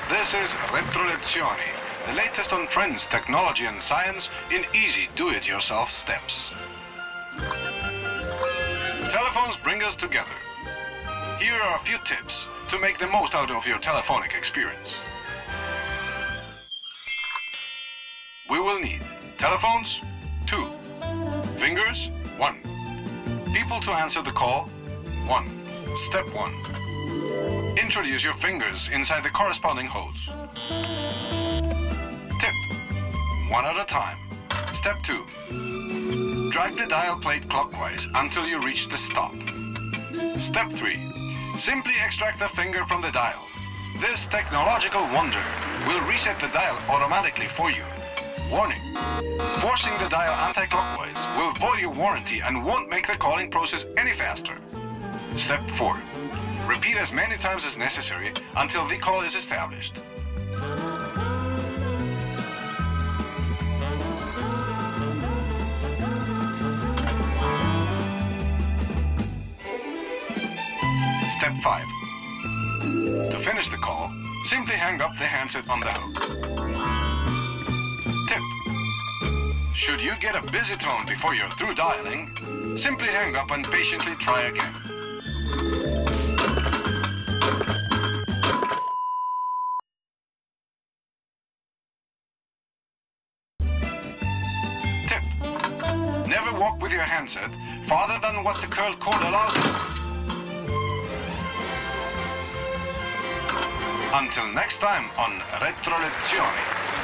This is Retrolezione, the latest on trends, technology and science in easy do-it-yourself steps. Telephones bring us together. Here are a few tips to make the most out of your telephonic experience. We will need telephones, 2. Fingers, 1. People to answer the call, 1. Step 1. Introduce your fingers inside the corresponding holes. Tip. 1 at a time. Step 2. Drag the dial plate clockwise until you reach the stop. Step 3. Simply extract the finger from the dial. This technological wonder will reset the dial automatically for you. Warning. Forcing the dial anti-clockwise will void your warranty and won't make the calling process any faster. Step 4. Repeat as many times as necessary until the call is established. Step 5. To finish the call, simply hang up the handset on the hook. Tip. Should you get a busy tone before you're through dialing, simply hang up and patiently try again. Tip. Never walk with your handset farther than what the curl cord allows you. Until next time on Retrolezione.